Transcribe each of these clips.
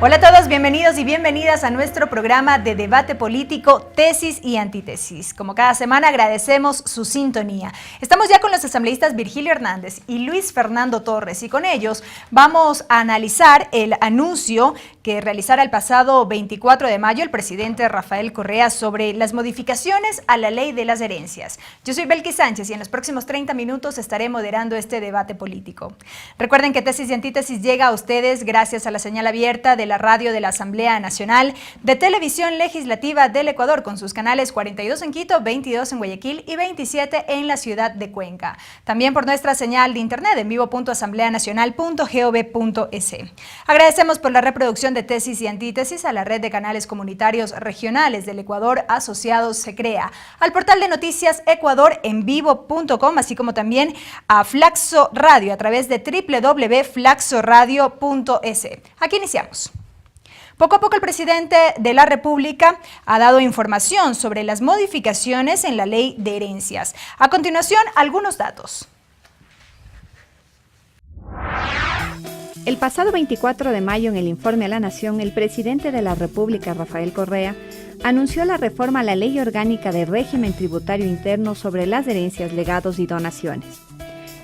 Hola a todos, bienvenidos y bienvenidas a nuestro programa de debate político Tesis y Antítesis. Como cada semana agradecemos su sintonía. Estamos ya con los asambleístas Virgilio Hernández y Luis Fernando Torres y con ellos vamos a analizar el anuncio que realizara el pasado 24 de mayo el presidente Rafael Correa sobre las modificaciones a la ley de las herencias. Yo soy Belkis Sánchez y en los próximos 30 minutos estaré moderando este debate político. Recuerden que Tesis y Antítesis llega a ustedes gracias a la señal abierta de la radio de la Asamblea Nacional de Televisión Legislativa del Ecuador con sus canales 42 en Quito, 22 en Guayaquil y 27 en la ciudad de Cuenca. También por nuestra señal de internet en vivo.asambleanacional.gov.es. Agradecemos por la reproducción de Tesis y Antítesis a la red de canales comunitarios regionales del Ecuador asociados SECREA, al portal de noticias Ecuador en vivo.com, así como también a Flaxo Radio a través de www.flaxoradio.es. Aquí iniciamos. Poco a poco el presidente de la República ha dado información sobre las modificaciones en la ley de herencias. A continuación, algunos datos. El pasado 24 de mayo, en el informe a la Nación, el presidente de la República, Rafael Correa, anunció la reforma a la Ley Orgánica de Régimen Tributario Interno sobre las herencias, legados y donaciones.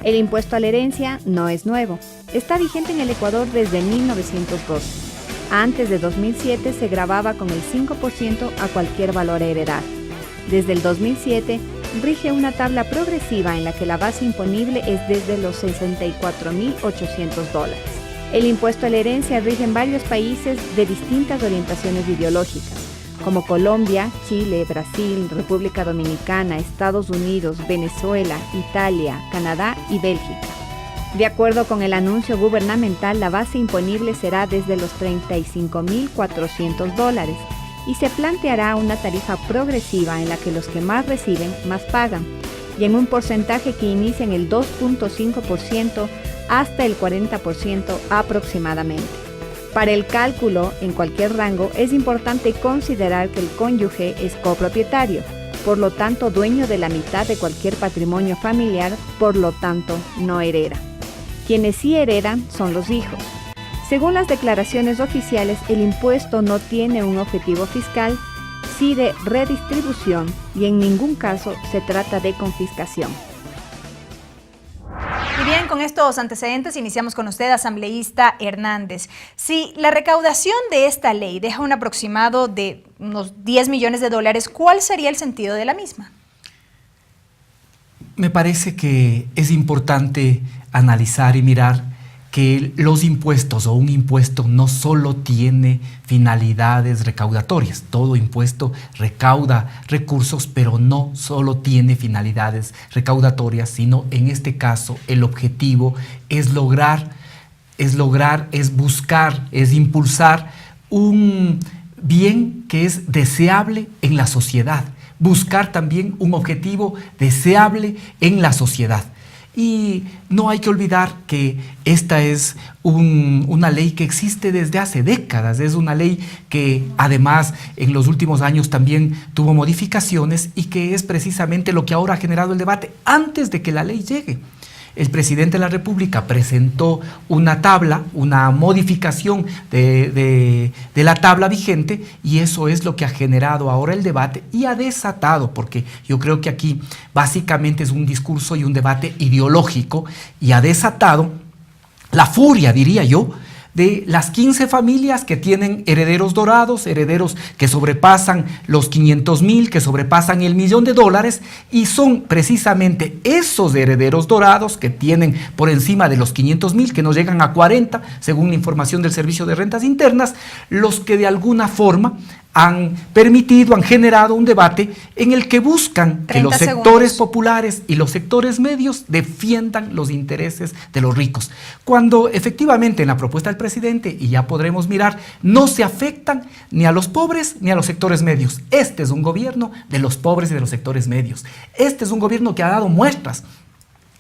El impuesto a la herencia no es nuevo. Está vigente en el Ecuador desde 1912. Antes de 2007 se gravaba con el 5% a cualquier valor a heredar. Desde el 2007 rige una tabla progresiva en la que la base imponible es desde los $64.800. El impuesto a la herencia rige en varios países de distintas orientaciones ideológicas, como Colombia, Chile, Brasil, República Dominicana, Estados Unidos, Venezuela, Italia, Canadá y Bélgica. De acuerdo con el anuncio gubernamental, la base imponible será desde los $35.400 y se planteará una tarifa progresiva en la que los que más reciben, más pagan, y en un porcentaje que inicia en el 2.5% hasta el 40% aproximadamente. Para el cálculo, en cualquier rango, es importante considerar que el cónyuge es copropietario, por lo tanto dueño de la mitad de cualquier patrimonio familiar, por lo tanto no hereda. Quienes sí heredan son los hijos. Según las declaraciones oficiales, el impuesto no tiene un objetivo fiscal, sí de redistribución, y en ningún caso se trata de confiscación. Y bien, con estos antecedentes iniciamos con usted, asambleísta Hernández. Si la recaudación de esta ley deja un aproximado de unos $10 millones, ¿cuál sería el sentido de la misma? Me parece que es importante analizar y mirar que los impuestos o un impuesto no solo tiene finalidades recaudatorias. Todo impuesto recauda recursos, pero no solo tiene finalidades recaudatorias, sino en este caso el objetivo es buscar, es impulsar un bien que es deseable en la sociedad. Buscar también un objetivo deseable en la sociedad. Y no hay que olvidar que esta es una ley que existe desde hace décadas, es una ley que además en los últimos años también tuvo modificaciones y que es precisamente lo que ahora ha generado el debate antes de que la ley llegue. El presidente de la República presentó una tabla, una modificación de la tabla vigente, y eso es lo que ha generado ahora el debate y ha desatado, porque yo creo que aquí básicamente es un discurso y un debate ideológico, y ha desatado la furia, diría yo, de las 15 familias que tienen herederos dorados, herederos que sobrepasan los 500.000, que sobrepasan el $1.000.000, y son precisamente esos herederos dorados que tienen por encima de los 500.000, que no llegan a 40, según la información del Servicio de Rentas Internas, los que de alguna forma han generado un debate en el que buscan que los sectores populares y los sectores medios defiendan los intereses de los ricos. Cuando efectivamente en la propuesta del presidente, y ya podremos mirar, no se afectan ni a los pobres ni a los sectores medios. Este es un gobierno de los pobres y de los sectores medios. Este es un gobierno que ha dado muestras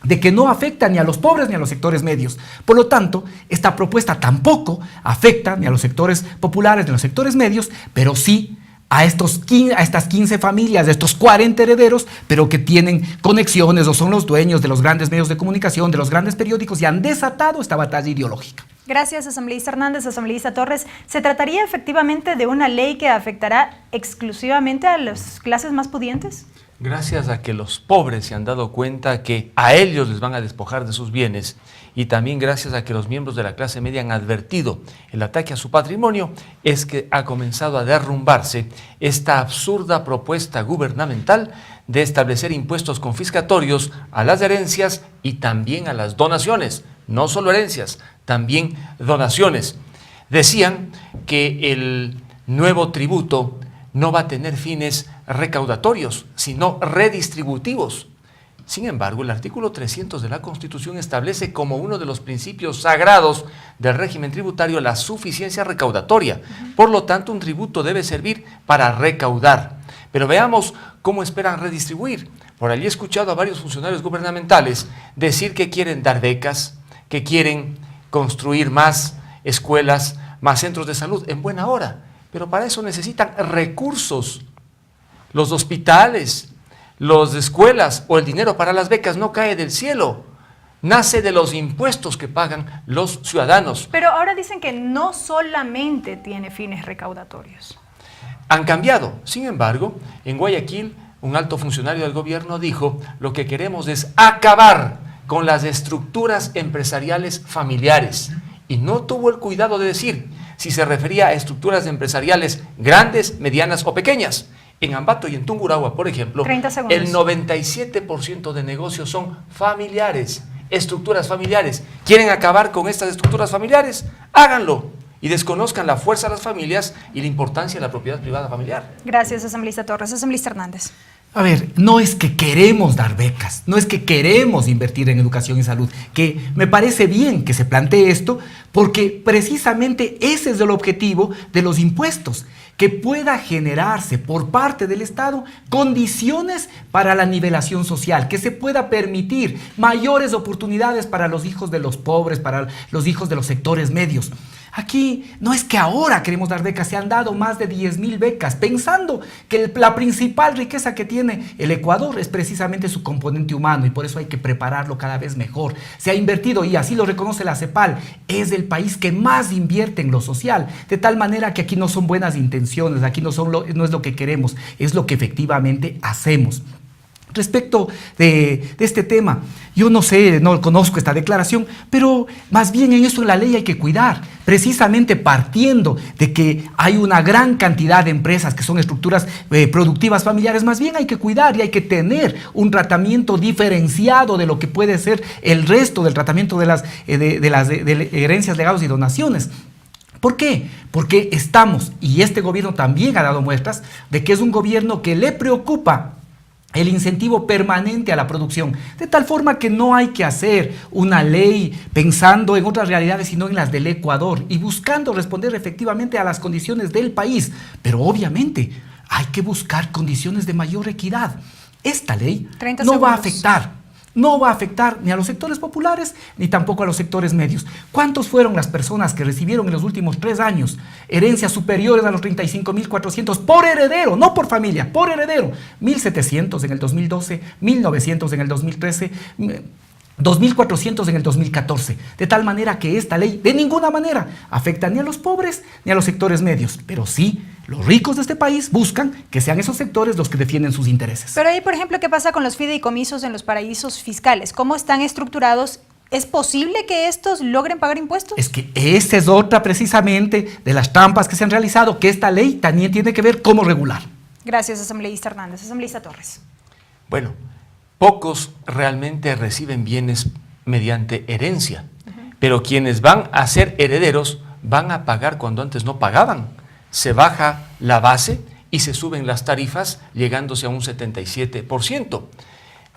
de que no afecta ni a los pobres ni a los sectores medios. Por lo tanto, esta propuesta tampoco afecta ni a los sectores populares ni a los sectores medios, pero sí a estas 15 familias, de estos 40 herederos, pero que tienen conexiones o son los dueños de los grandes medios de comunicación, de los grandes periódicos, y han desatado esta batalla ideológica. Gracias, asambleísta Hernández. Asambleísta Torres, ¿se trataría efectivamente de una ley que afectará exclusivamente a las clases más pudientes? Gracias a que los pobres se han dado cuenta que a ellos les van a despojar de sus bienes, y también gracias a que los miembros de la clase media han advertido el ataque a su patrimonio, es que ha comenzado a derrumbarse esta absurda propuesta gubernamental de establecer impuestos confiscatorios a las herencias y también a las donaciones. No solo herencias, también donaciones. Decían que el nuevo tributo no va a tener fines recaudatorios, sino redistributivos. Sin embargo, el artículo 300 de la Constitución establece como uno de los principios sagrados del régimen tributario la suficiencia recaudatoria. Por lo tanto, un tributo debe servir para recaudar. Pero veamos cómo esperan redistribuir. Por allí he escuchado a varios funcionarios gubernamentales decir que quieren dar becas, que quieren construir más escuelas, más centros de salud en buena hora. Pero para eso necesitan recursos. Los hospitales, las escuelas o el dinero para las becas no cae del cielo, nace de los impuestos que pagan los ciudadanos. Pero ahora dicen que no solamente tiene fines recaudatorios. Han cambiado. Sin embargo, en Guayaquil, un alto funcionario del gobierno dijo: lo que queremos es acabar con las estructuras empresariales familiares. Y no tuvo el cuidado de decir si se refería a estructuras empresariales grandes, medianas o pequeñas. En Ambato y en Tungurahua, por ejemplo, el 97% de negocios son familiares, estructuras familiares. ¿Quieren acabar con estas estructuras familiares? Háganlo y desconozcan la fuerza de las familias y la importancia de la propiedad privada familiar. Gracias, asambleísta Torres. Asambleísta Hernández. A ver, no es que queremos dar becas, no es que queremos invertir en educación y salud, que me parece bien que se plantee esto, porque precisamente ese es el objetivo de los impuestos, que pueda generarse por parte del Estado condiciones para la nivelación social, que se pueda permitir mayores oportunidades para los hijos de los pobres, para los hijos de los sectores medios. Aquí no es que ahora queremos dar becas, se han dado más de 10.000 becas, pensando que la principal riqueza que tiene el Ecuador es precisamente su componente humano, y por eso hay que prepararlo cada vez mejor. Se ha invertido, y así lo reconoce la CEPAL, es el país que más invierte en lo social, de tal manera que aquí no son buenas intenciones, aquí no es lo que queremos, es lo que efectivamente hacemos. Respecto de este tema, yo no sé, no conozco esta declaración, pero más bien en esto de la ley hay que cuidar, precisamente partiendo de que hay una gran cantidad de empresas que son estructuras productivas familiares, más bien hay que cuidar y hay que tener un tratamiento diferenciado de lo que puede ser el resto del tratamiento de las herencias, legados y donaciones. ¿Por qué? Porque estamos, y este gobierno también ha dado muestras de que es un gobierno que le preocupa el incentivo permanente a la producción, de tal forma que no hay que hacer una ley pensando en otras realidades, sino en las del Ecuador y buscando responder efectivamente a las condiciones del país. Pero obviamente hay que buscar condiciones de mayor equidad. Esta ley no va a afectar ni a los sectores populares ni tampoco a los sectores medios. ¿Cuántos fueron las personas que recibieron en los últimos 3 años herencias superiores a los 35.400 por heredero, no por familia, por heredero? 1.700 en el 2012, 1.900 en el 2013, 2.400 en el 2014, de tal manera que esta ley de ninguna manera afecta ni a los pobres ni a los sectores medios, pero sí los ricos de este país buscan que sean esos sectores los que defienden sus intereses. Pero ahí, por ejemplo, ¿qué pasa con los fideicomisos en los paraísos fiscales? ¿Cómo están estructurados? ¿Es posible que estos logren pagar impuestos? Es que esa es otra precisamente de las trampas que se han realizado, que esta ley también tiene que ver cómo regular. Gracias, asambleísta Hernández. Asambleísta Torres. Bueno, pocos realmente reciben bienes mediante herencia, pero quienes van a ser herederos van a pagar cuando antes no pagaban. Se baja la base y se suben las tarifas, llegándose a un 77%.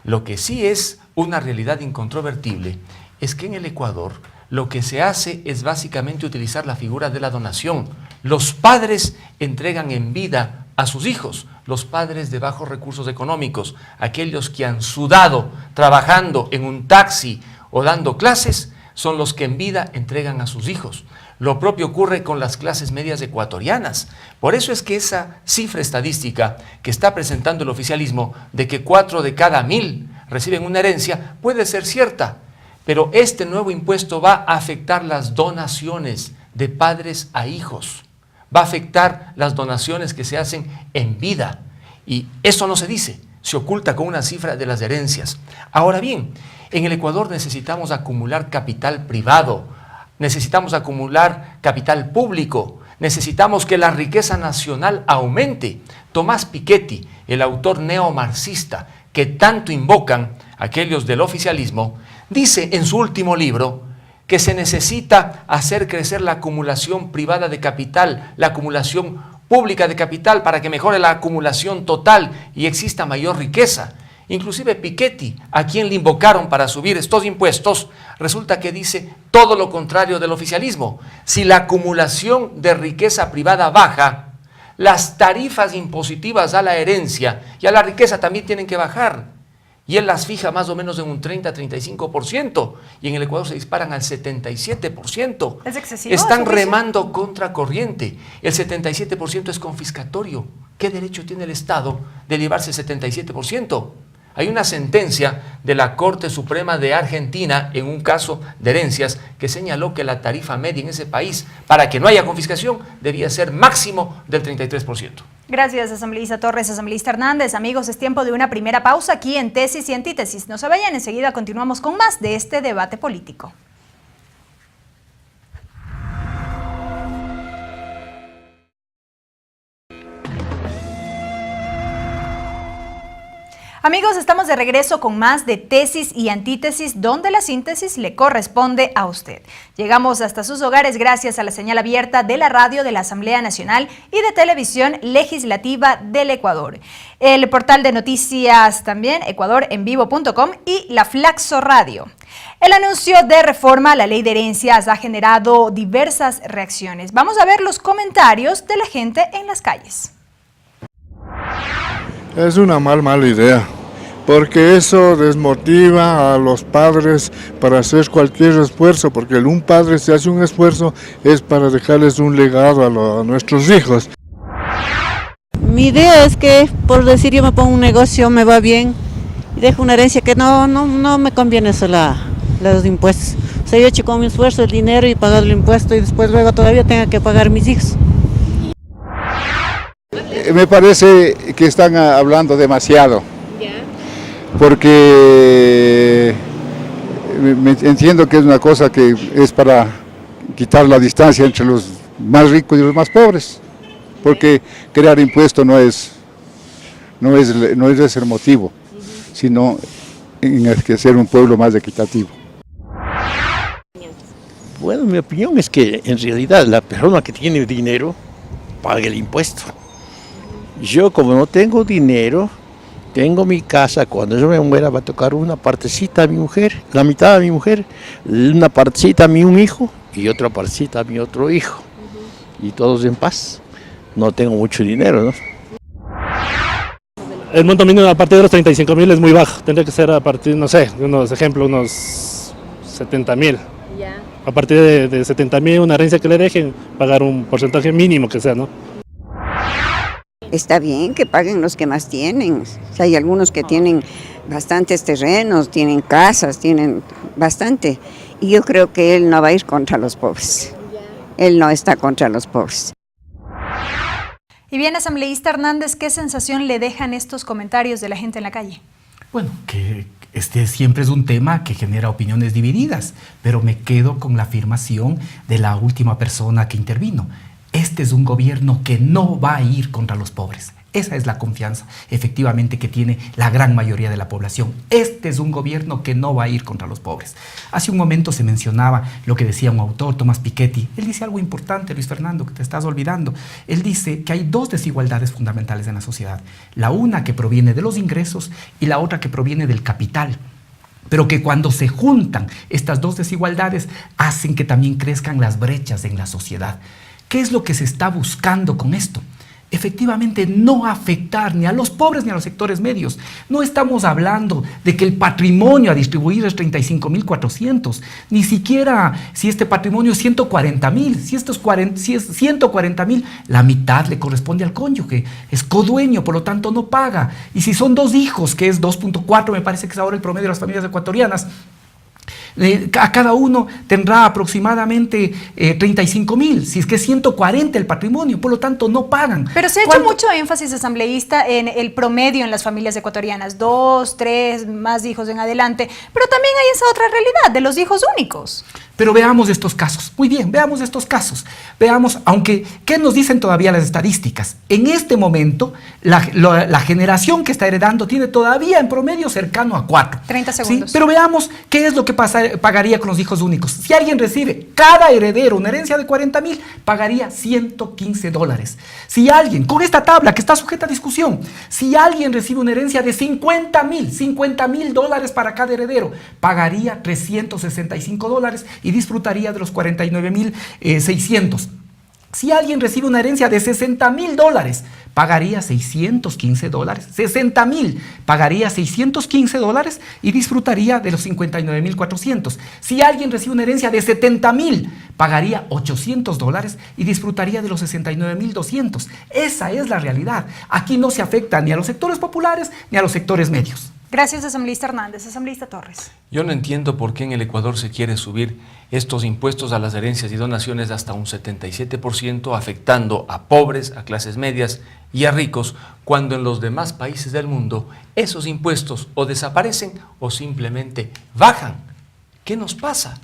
Lo que sí es una realidad incontrovertible es que en el Ecuador lo que se hace es básicamente utilizar la figura de la donación. Los padres entregan en vida a sus hijos, los padres de bajos recursos económicos, aquellos que han sudado trabajando en un taxi o dando clases, son los que en vida entregan a sus hijos. Lo propio ocurre con las clases medias ecuatorianas. Por eso es que esa cifra estadística que está presentando el oficialismo de que 4 de cada 1000 reciben una herencia puede ser cierta, pero este nuevo impuesto va a afectar las donaciones de padres a hijos, va a afectar las donaciones que se hacen en vida, y eso no se dice, se oculta con una cifra de las herencias. Ahora bien, en el Ecuador necesitamos acumular capital privado, necesitamos acumular capital público, necesitamos que la riqueza nacional aumente. Tomás Piketty, el autor neomarxista que tanto invocan aquellos del oficialismo, dice en su último libro que se necesita hacer crecer la acumulación privada de capital, la acumulación pública de capital, para que mejore la acumulación total y exista mayor riqueza. Inclusive Piketty, a quien le invocaron para subir estos impuestos, resulta que dice todo lo contrario del oficialismo. Si la acumulación de riqueza privada baja, las tarifas impositivas a la herencia y a la riqueza también tienen que bajar. Y él las fija más o menos en un 30-35%, y en el Ecuador se disparan al 77%. ¿Es excesivo? Están remando contra corriente. El 77% es confiscatorio. ¿Qué derecho tiene el Estado de llevarse el 77%? Hay una sentencia de la Corte Suprema de Argentina en un caso de herencias que señaló que la tarifa media en ese país, para que no haya confiscación, debía ser máximo del 33%. Gracias, asambleísta Torres, asambleísta Hernández. Amigos, es tiempo de una primera pausa aquí en Tesis y Antítesis. No se vayan, enseguida continuamos con más de este debate político. Amigos, estamos de regreso con más de Tesis y Antítesis, donde la síntesis le corresponde a usted. Llegamos hasta sus hogares gracias a la señal abierta de la radio de la Asamblea Nacional y de Televisión Legislativa del Ecuador. El portal de noticias también, ecuadorenvivo.com, y la Flaxo Radio. El anuncio de reforma a la ley de herencias ha generado diversas reacciones. Vamos a ver los comentarios de la gente en las calles. Es una mala idea, porque eso desmotiva a los padres para hacer cualquier esfuerzo, porque un padre, si hace un esfuerzo, es para dejarles un legado a nuestros hijos. Mi idea es que, por decir, yo me pongo un negocio, me va bien, y dejo una herencia que no me conviene eso, los impuestos. O sea, yo he hecho con mi esfuerzo el dinero y pagado el impuesto, y después luego todavía tenga que pagar mis hijos. Me parece que están hablando demasiado, porque entiendo que es una cosa que es para quitar la distancia entre los más ricos y los más pobres, porque crear impuestos no es ese el motivo, sino en el que ser un pueblo más equitativo. Bueno, mi opinión es que en realidad la persona que tiene dinero paga el impuesto. Yo, como no tengo dinero, tengo mi casa, cuando yo me muera va a tocar una partecita a mi mujer, la mitad a mi mujer, una partecita a mi un hijo y otra partecita a mi otro hijo. Y todos en paz. No tengo mucho dinero, ¿no? El monto mínimo a partir de los 35.000 es muy bajo. Tendría que ser a partir, no sé, unos 70.000. A partir de 70.000, una herencia que le dejen, pagar un porcentaje mínimo que sea, ¿no? Está bien que paguen los que más tienen. O sea, hay algunos que tienen bastantes terrenos, tienen casas, tienen bastante. Y yo creo que él no va a ir contra los pobres. Él no está contra los pobres. Y bien, asambleísta Hernández, ¿qué sensación le dejan estos comentarios de la gente en la calle? Bueno, que este siempre es un tema que genera opiniones divididas, pero me quedo con la afirmación de la última persona que intervino. Este es un gobierno que no va a ir contra los pobres. Esa es la confianza, efectivamente, que tiene la gran mayoría de la población. Este es un gobierno que no va a ir contra los pobres. Hace un momento se mencionaba lo que decía un autor, Tomás Piketty. Él dice algo importante, Luis Fernando, que te estás olvidando. Él dice que hay dos desigualdades fundamentales en la sociedad. La una que proviene de los ingresos y la otra que proviene del capital. Pero que cuando se juntan estas dos desigualdades hacen que también crezcan las brechas en la sociedad. ¿Qué es lo que se está buscando con esto? Efectivamente, no afectar ni a los pobres ni a los sectores medios. No estamos hablando de que el patrimonio a distribuir es 35.400, ni siquiera si este patrimonio es 140.000. Si es 140.000, la mitad le corresponde al cónyuge, es codueño, por lo tanto no paga. Y si son dos hijos, que es 2.4, me parece que es ahora el promedio de las familias ecuatorianas, A cada uno tendrá aproximadamente 35.000, si es que es 140 el patrimonio, por lo tanto no pagan. Pero se ha hecho mucho énfasis asambleísta en el promedio en las familias ecuatorianas, 2, 3, más hijos en adelante, pero también hay esa otra realidad de los hijos únicos. Pero veamos estos casos. Muy bien, veamos estos casos. Veamos, aunque, ¿qué nos dicen todavía las estadísticas? En este momento, la generación que está heredando tiene todavía en promedio cercano a 4. 30 segundos. ¿Sí? Pero veamos qué es lo que pagaría con los hijos únicos. Si alguien recibe, cada heredero, una herencia de 40.000, pagaría $115. Si alguien, con esta tabla que está sujeta a discusión, si alguien recibe una herencia de $50.000 para cada heredero, pagaría $365 y disfrutaría de los 49.600. Si alguien recibe una herencia de $60.000, pagaría $615. $60.000 pagaría $615 y disfrutaría de los 59.400. Si alguien recibe una herencia de $70.000, pagaría $800 y disfrutaría de los 69.200. Esa es la realidad. Aquí no se afecta ni a los sectores populares ni a los sectores medios. Gracias, asambleísta Hernández. Asambleísta Torres. Yo no entiendo por qué en el Ecuador se quiere subir estos impuestos a las herencias y donaciones hasta un 77%, afectando a pobres, a clases medias y a ricos, cuando en los demás países del mundo esos impuestos o desaparecen o simplemente bajan. ¿Qué nos pasa?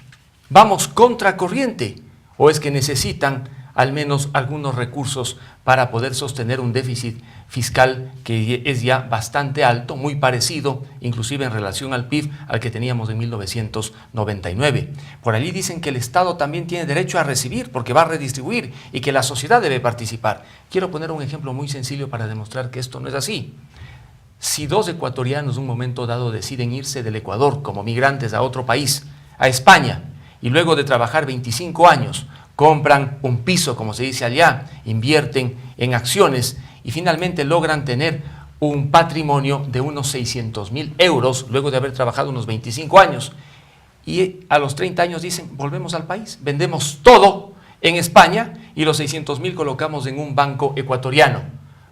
¿Vamos contracorriente? ¿O es que necesitan al menos algunos recursos para poder sostener un déficit fiscal que es ya bastante alto, muy parecido, inclusive en relación al PIB, al que teníamos en 1999. Por allí dicen que el Estado también tiene derecho a recibir, porque va a redistribuir, y que la sociedad debe participar. Quiero poner un ejemplo muy sencillo para demostrar que esto no es así. Si 2 ecuatorianos en un momento dado deciden irse del Ecuador como migrantes a otro país, a España, y luego de trabajar 25 años, compran un piso, como se dice allá, invierten en acciones y finalmente logran tener un patrimonio de unos 600.000 euros luego de haber trabajado unos 25 años. Y a los 30 años dicen, volvemos al país, vendemos todo en España y los 600.000 colocamos en un banco ecuatoriano.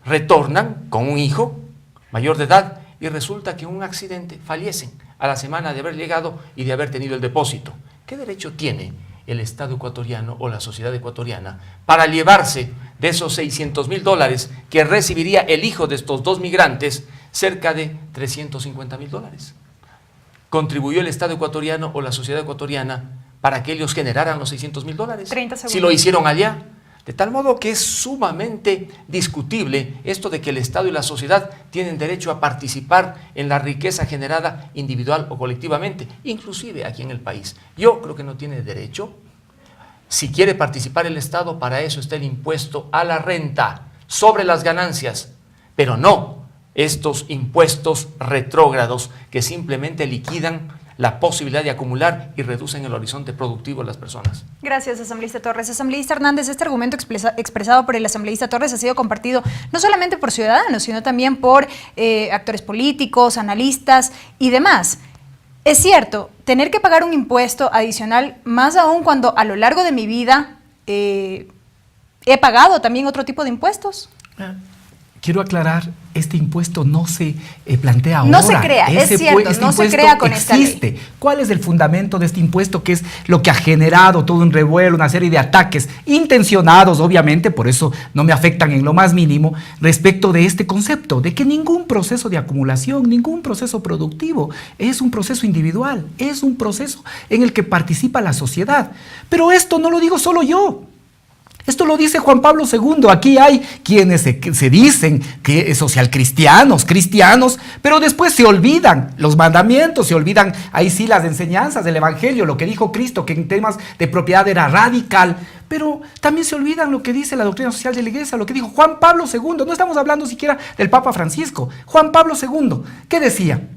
Retornan con un hijo mayor de edad y resulta que en un accidente fallecen a la semana de haber llegado y de haber tenido el depósito. ¿Qué derecho tiene el Estado ecuatoriano o la sociedad ecuatoriana para llevarse de esos $600.000 que recibiría el hijo de estos 2 migrantes cerca de $350.000? ¿Contribuyó el Estado ecuatoriano o la sociedad ecuatoriana para que ellos generaran los $600.000? Si lo hicieron allá. De tal modo que es sumamente discutible esto de que el Estado y la sociedad tienen derecho a participar en la riqueza generada individual o colectivamente, inclusive aquí en el país. Yo creo que no tiene derecho. Si quiere participar el Estado, para eso está el impuesto a la renta sobre las ganancias, pero no estos impuestos retrógrados que simplemente liquidan la posibilidad de acumular y reducen el horizonte productivo de las personas. Gracias, asambleísta Torres. Asambleísta Hernández, este argumento expresado por el asambleísta Torres ha sido compartido no solamente por ciudadanos, sino también por actores políticos, analistas y demás. Es cierto, tener que pagar un impuesto adicional, más aún cuando a lo largo de mi vida he pagado también otro tipo de impuestos. Quiero aclarar, este impuesto no se plantea ahora. No se crea, es cierto, no se crea con esta ley. ¿Cuál es el fundamento de este impuesto? Que es lo que ha generado todo un revuelo, una serie de ataques intencionados, obviamente, por eso no me afectan en lo más mínimo, respecto de este concepto, de que ningún proceso de acumulación, ningún proceso productivo es un proceso individual, es un proceso en el que participa la sociedad. Pero esto no lo digo solo yo. Esto lo dice Juan Pablo II. Aquí hay quienes se dicen que socialcristianos, cristianos, pero después se olvidan los mandamientos, se olvidan ahí sí las enseñanzas del Evangelio, lo que dijo Cristo, que en temas de propiedad era radical, pero también se olvidan lo que dice la doctrina social de la Iglesia, lo que dijo Juan Pablo II. No estamos hablando siquiera del Papa Francisco. Juan Pablo II, ¿qué decía?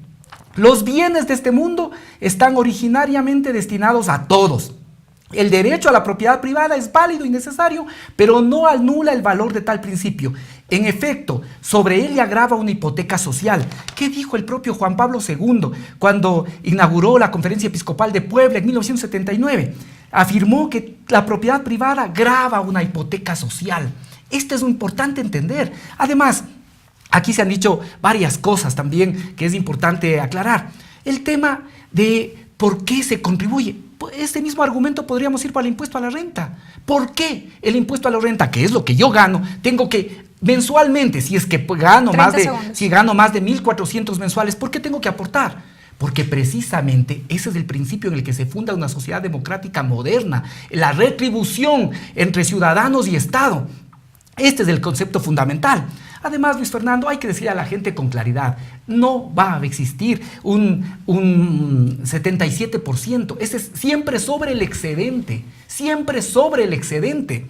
Los bienes de este mundo están originariamente destinados a todos. El derecho a la propiedad privada es válido y necesario, pero no anula el valor de tal principio. En efecto, sobre él le agrava una hipoteca social. ¿Qué dijo el propio Juan Pablo II cuando inauguró la Conferencia Episcopal de Puebla en 1979? Afirmó que la propiedad privada grava una hipoteca social. Esto es muy importante entender. Además, aquí se han dicho varias cosas también que es importante aclarar. El tema de ¿por qué se contribuye? Este mismo argumento podríamos ir para el impuesto a la renta. ¿Por qué el impuesto a la renta, que es lo que yo gano, tengo que mensualmente, si es que gano más de 1.400 mensuales, ¿por qué tengo que aportar? Porque precisamente ese es el principio en el que se funda una sociedad democrática moderna, la retribución entre ciudadanos y Estado. Este es el concepto fundamental. Además, Luis Fernando, hay que decirle a la gente con claridad, no va a existir un 77%, ese es siempre sobre el excedente, siempre sobre el excedente.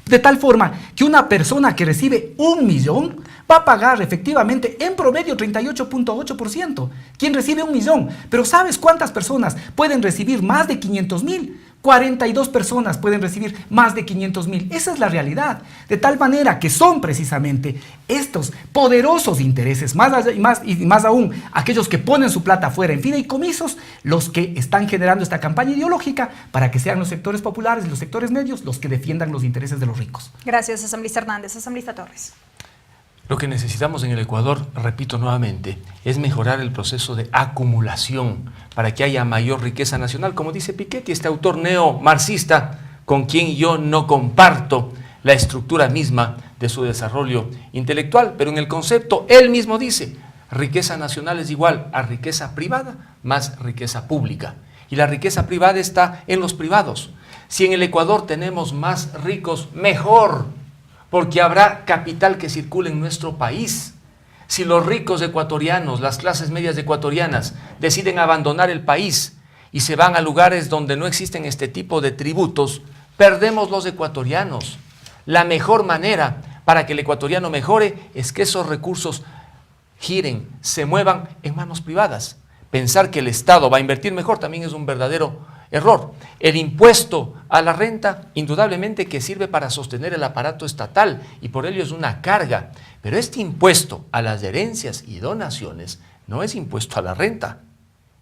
De tal forma que una persona que recibe 1 millón va a pagar efectivamente en promedio 38.8%. Quien recibe 1 millón. Pero ¿sabes cuántas personas pueden recibir más de 500.000? 42 personas pueden recibir más de 500.000. Esa es la realidad. De tal manera que son precisamente estos poderosos intereses, más aún aquellos que ponen su plata afuera en fideicomisos, los que están generando esta campaña ideológica para que sean los sectores populares y los sectores medios los que defiendan los intereses de los ricos. Gracias, asambleísta Hernández. Asambleísta Torres. Lo que necesitamos en el Ecuador, repito nuevamente, es mejorar el proceso de acumulación para que haya mayor riqueza nacional. Como dice Piketty, este autor neomarxista, con quien yo no comparto la estructura misma de su desarrollo intelectual, pero en el concepto él mismo dice, riqueza nacional es igual a riqueza privada más riqueza pública. Y la riqueza privada está en los privados. Si en el Ecuador tenemos más ricos, mejor, porque habrá capital que circule en nuestro país. Si los ricos ecuatorianos, las clases medias ecuatorianas, deciden abandonar el país y se van a lugares donde no existen este tipo de tributos, perdemos los ecuatorianos. La mejor manera para que el ecuatoriano mejore es que esos recursos giren, se muevan en manos privadas. Pensar que el Estado va a invertir mejor también es un verdadero error. El impuesto a la renta, indudablemente que sirve para sostener el aparato estatal y por ello es una carga. Pero este impuesto a las herencias y donaciones no es impuesto a la renta.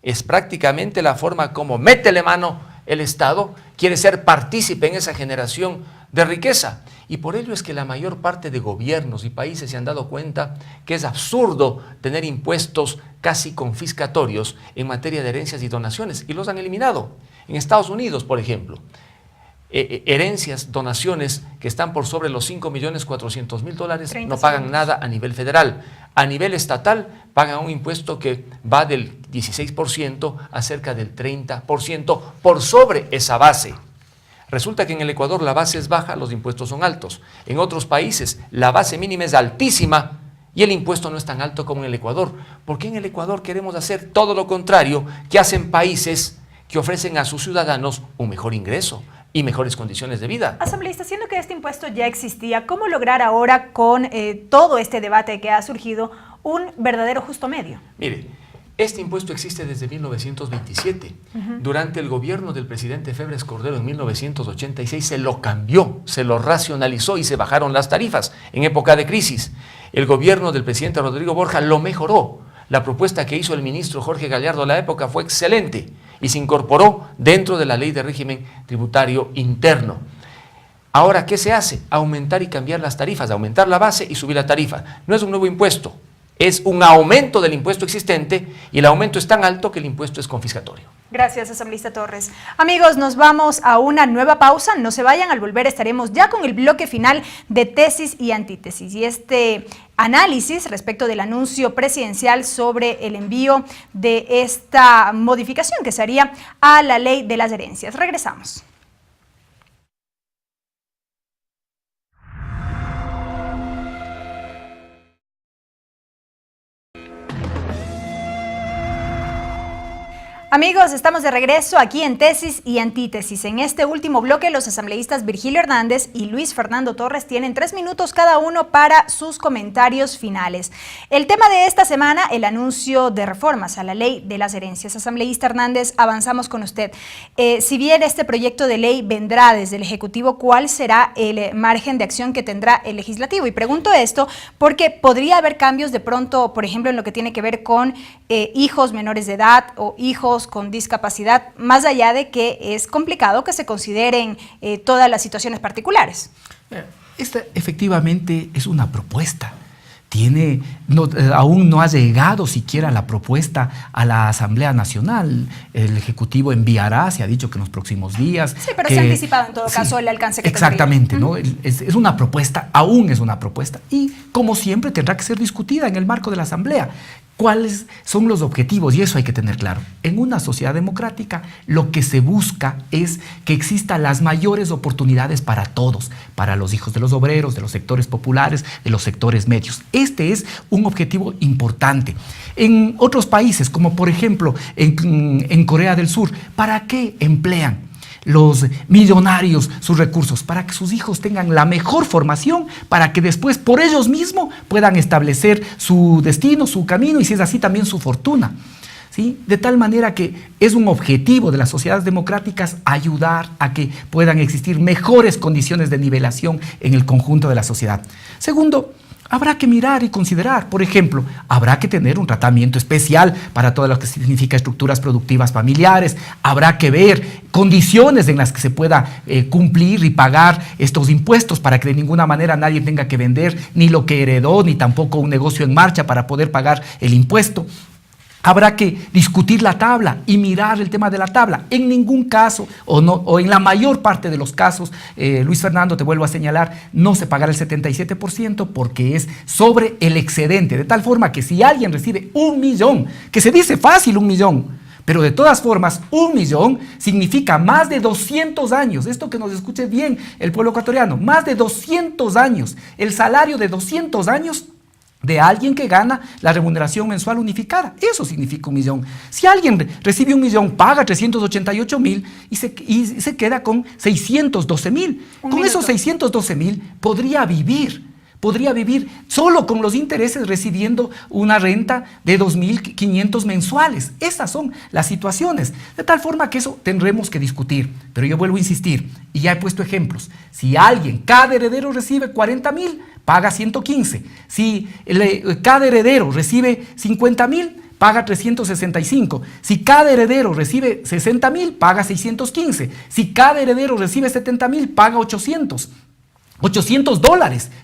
Es prácticamente la forma como métele mano el Estado, quiere ser partícipe en esa generación de riqueza. Y por ello es que la mayor parte de gobiernos y países se han dado cuenta que es absurdo tener impuestos casi confiscatorios en materia de herencias y donaciones y los han eliminado. En Estados Unidos, por ejemplo, herencias, donaciones que están por sobre los $5.400.000 no pagan nada a nivel federal. A nivel estatal pagan un impuesto que va del 16% a cerca del 30% por sobre esa base. Resulta que en el Ecuador la base es baja, los impuestos son altos. En otros países la base mínima es altísima y el impuesto no es tan alto como en el Ecuador. ¿Por qué en el Ecuador queremos hacer todo lo contrario que hacen países que ofrecen a sus ciudadanos un mejor ingreso y mejores condiciones de vida? Asambleísta, siendo que este impuesto ya existía, ¿cómo lograr ahora con todo este debate que ha surgido un verdadero justo medio? Mire, este impuesto existe desde 1927. Durante el gobierno del presidente Febres Cordero en 1986 se lo cambió, se lo racionalizó y se bajaron las tarifas en época de crisis. El gobierno del presidente Rodrigo Borja lo mejoró. La propuesta que hizo el ministro Jorge Gallardo a la época fue excelente y se incorporó dentro de la ley de régimen tributario interno. Ahora, ¿qué se hace? Aumentar y cambiar las tarifas, aumentar la base y subir la tarifa. No es un nuevo impuesto, es un aumento del impuesto existente y el aumento es tan alto que el impuesto es confiscatorio. Gracias, asambleísta Torres. Amigos, nos vamos a una nueva pausa. No se vayan, al volver estaremos ya con el bloque final de tesis y antítesis. Y este análisis respecto del anuncio presidencial sobre el envío de esta modificación que se haría a la ley de las herencias. Regresamos. Amigos, estamos de regreso aquí en Tesis y Antítesis. En este último bloque, los asambleístas Virgilio Hernández y Luis Fernando Torres tienen 3 minutos cada uno para sus comentarios finales. El tema de esta semana, el anuncio de reformas a la ley de las herencias. Asambleísta Hernández, avanzamos con usted. Si bien este proyecto de ley vendrá desde el Ejecutivo, ¿cuál será el margen de acción que tendrá el Legislativo? Y pregunto esto porque podría haber cambios de pronto, por ejemplo, en lo que tiene que ver con hijos menores de edad o hijos con discapacidad, más allá de que es complicado que se consideren todas las situaciones particulares. Esta efectivamente es una propuesta, aún no ha llegado siquiera la propuesta a la Asamblea Nacional. El Ejecutivo enviará, se ha dicho que en los próximos días. Sí, pero se ha anticipado en todo caso el alcance que exactamente, tendría. ¿no? Es una propuesta, aún es una propuesta, y como siempre tendrá que ser discutida en el marco de la Asamblea. ¿Cuáles son los objetivos? Y eso hay que tener claro. En una sociedad democrática lo que se busca es que existan las mayores oportunidades para todos, para los hijos de los obreros, de los sectores populares, de los sectores medios. Este es un objetivo importante. En otros países, como por ejemplo en Corea del Sur, ¿para qué emplean los millonarios sus recursos? Para que sus hijos tengan la mejor formación, para que después por ellos mismos puedan establecer su destino, su camino, y si es así también su fortuna, ¿sí? De tal manera que es un objetivo de las sociedades democráticas ayudar a que puedan existir mejores condiciones de nivelación en el conjunto de la sociedad. Segundo, habrá que mirar y considerar, por ejemplo, habrá que tener un tratamiento especial para todo lo que significa estructuras productivas familiares, habrá que ver condiciones en las que se pueda cumplir y pagar estos impuestos para que de ninguna manera nadie tenga que vender ni lo que heredó, ni tampoco un negocio en marcha para poder pagar el impuesto. Habrá que discutir la tabla y mirar el tema de la tabla. En ningún caso, o en la mayor parte de los casos, Luis Fernando, te vuelvo a señalar, no se pagará el 77% porque es sobre el excedente. De tal forma que si alguien recibe 1 millón, que se dice fácil 1 millón, pero de todas formas, 1 millón significa más de 200 años. Esto que nos escuche bien el pueblo ecuatoriano, más de 200 años. El salario de 200 años de alguien que gana la remuneración mensual unificada. Eso significa 1 millón. Si alguien recibe 1 millón, paga 388,000 y se queda con 612,000. Con esos 612,000 podría vivir solo con los intereses recibiendo una renta de 2.500 mensuales. Esas son las situaciones. De tal forma que eso tendremos que discutir. Pero yo vuelvo a insistir, y ya he puesto ejemplos. Si cada heredero recibe 40,000, paga 115. Si cada heredero recibe 50,000, paga 365. Si cada heredero recibe 60,000, paga 615. Si cada heredero recibe 70,000, paga $800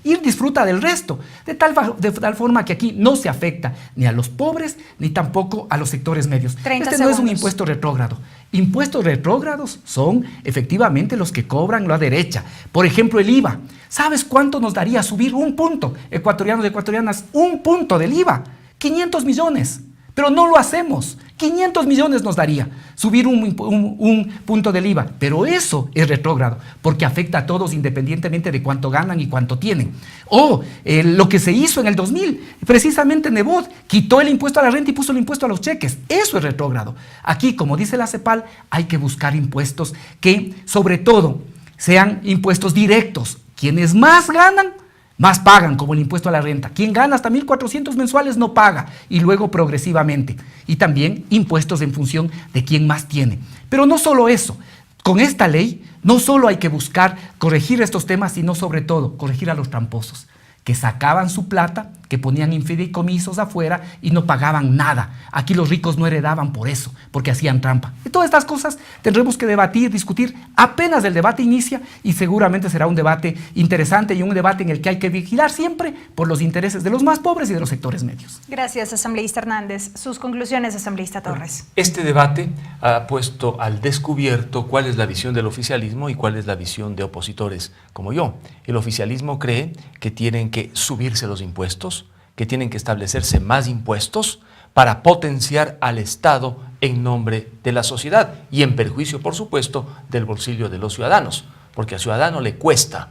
y disfruta del resto, de tal forma que aquí no se afecta ni a los pobres ni tampoco a los sectores medios. No es un impuesto retrógrado. Impuestos retrógrados son efectivamente los que cobran la derecha. Por ejemplo, el IVA. ¿Sabes cuánto nos daría subir 1 punto, ecuatorianos y ecuatorianas, 1 punto del IVA? 500 millones. Pero no lo hacemos. 500 millones nos daría subir un punto del IVA. Pero eso es retrógrado, porque afecta a todos independientemente de cuánto ganan y cuánto tienen. O lo que se hizo en el 2000, precisamente Nebot quitó el impuesto a la renta y puso el impuesto a los cheques. Eso es retrógrado. Aquí, como dice la CEPAL, hay que buscar impuestos que, sobre todo, sean impuestos directos. Quienes más ganan, más pagan, como el impuesto a la renta. Quien gana hasta 1.400 mensuales no paga, y luego progresivamente. Y también impuestos en función de quien más tiene. Pero no solo eso. Con esta ley no solo hay que buscar corregir estos temas, sino sobre todo corregir a los tramposos, que sacaban su plata, que ponían en fideicomisos afuera y no pagaban nada. Aquí los ricos no heredaban por eso, porque hacían trampa. Y todas estas cosas tendremos que debatir, discutir, apenas el debate inicia, y seguramente será un debate interesante y un debate en el que hay que vigilar siempre por los intereses de los más pobres y de los sectores medios. Gracias, asambleísta Hernández. Sus conclusiones, asambleísta Torres. Este debate ha puesto al descubierto cuál es la visión del oficialismo y cuál es la visión de opositores como yo. El oficialismo cree que tienen que subirse los impuestos, que tienen que establecerse más impuestos para potenciar al Estado en nombre de la sociedad y en perjuicio, por supuesto, del bolsillo de los ciudadanos, porque al ciudadano le cuesta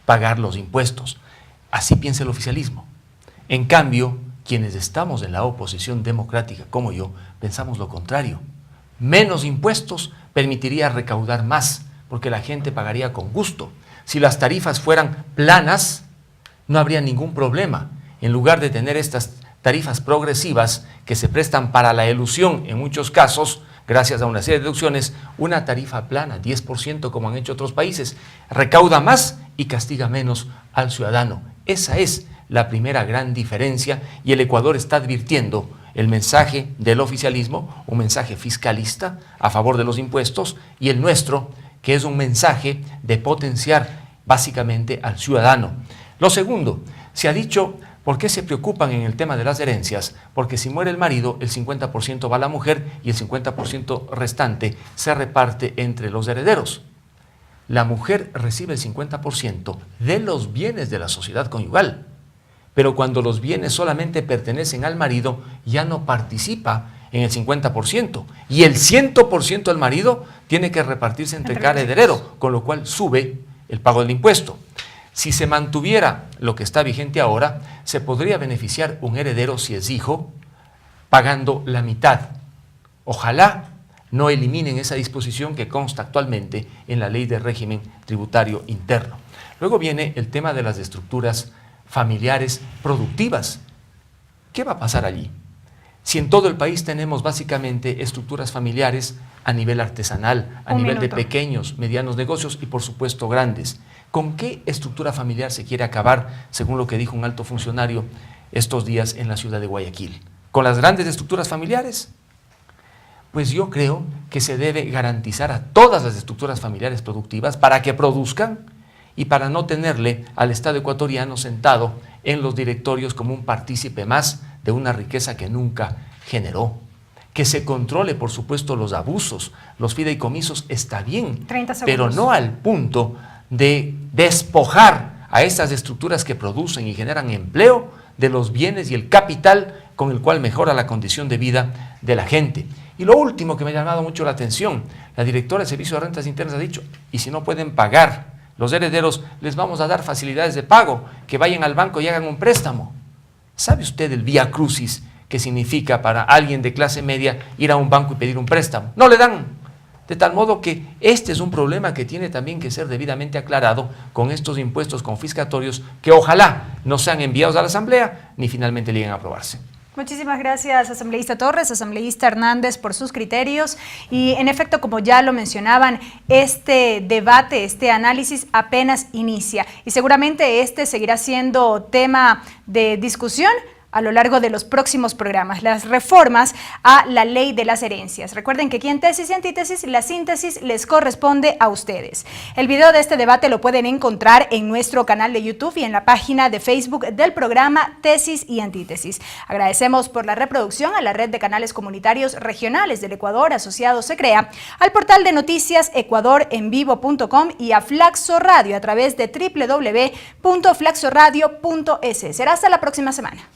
pagar los impuestos. Así piensa el oficialismo. En cambio, quienes estamos en la oposición democrática, como yo, pensamos lo contrario. Menos impuestos permitiría recaudar más, porque la gente pagaría con gusto. Si las tarifas fueran planas, no habría ningún problema. En lugar de tener estas tarifas progresivas que se prestan para la elusión en muchos casos, gracias a una serie de deducciones, una tarifa plana, 10%, como han hecho otros países, recauda más y castiga menos al ciudadano. Esa es la primera gran diferencia, y el Ecuador está advirtiendo el mensaje del oficialismo, un mensaje fiscalista a favor de los impuestos, y el nuestro, que es un mensaje de potenciar básicamente al ciudadano. Lo segundo, se ha dicho ¿Por qué se preocupan en el tema de las herencias? Porque si muere el marido, el 50% va a la mujer y el 50% restante se reparte entre los herederos. La mujer recibe el 50% de los bienes de la sociedad conyugal, pero cuando los bienes solamente pertenecen al marido, ya no participa en el 50%, y el 100% del marido tiene que repartirse entre cada heredero, con lo cual sube el pago del impuesto. Si se mantuviera lo que está vigente ahora, se podría beneficiar un heredero, si es hijo, pagando la mitad. Ojalá no eliminen esa disposición que consta actualmente en la Ley de Régimen Tributario Interno. Luego viene el tema de las estructuras familiares productivas. ¿Qué va a pasar allí? Si en todo el país tenemos básicamente estructuras familiares a nivel artesanal, a nivel de pequeños, medianos negocios y por supuesto grandes, ¿con qué estructura familiar se quiere acabar, según lo que dijo un alto funcionario estos días en la ciudad de Guayaquil? ¿Con las grandes estructuras familiares? Pues yo creo que se debe garantizar a todas las estructuras familiares productivas para que produzcan y para no tenerle al Estado ecuatoriano sentado en los directorios como un partícipe más de una riqueza que nunca generó. Que se controle, por supuesto, los abusos, los fideicomisos, está bien, pero no al punto de despojar a estas estructuras que producen y generan empleo de los bienes y el capital con el cual mejora la condición de vida de la gente. Y lo último que me ha llamado mucho la atención, la directora del Servicio de Rentas Internas ha dicho, y si no pueden pagar los herederos, les vamos a dar facilidades de pago, que vayan al banco y hagan un préstamo. ¿Sabe usted el vía crucis que significa para alguien de clase media ir a un banco y pedir un préstamo? No le dan. De tal modo que este es un problema que tiene también que ser debidamente aclarado con estos impuestos confiscatorios que ojalá no sean enviados a la Asamblea ni finalmente lleguen a aprobarse. Muchísimas gracias, asambleísta Torres, asambleísta Hernández, por sus criterios. Y en efecto, como ya lo mencionaban, este debate, este análisis apenas inicia y seguramente este seguirá siendo tema de discusión a lo largo de los próximos programas, las reformas a la ley de las herencias. Recuerden que aquí en Tesis y Antítesis la síntesis les corresponde a ustedes. El video de este debate lo pueden encontrar en nuestro canal de YouTube y en la página de Facebook del programa Tesis y Antítesis. Agradecemos por la reproducción a la red de canales comunitarios regionales del Ecuador, asociados SECREA, al portal de noticias ecuadorenvivo.com y a Flaxo Radio a través de www.flaxoradio.es. Será hasta la próxima semana.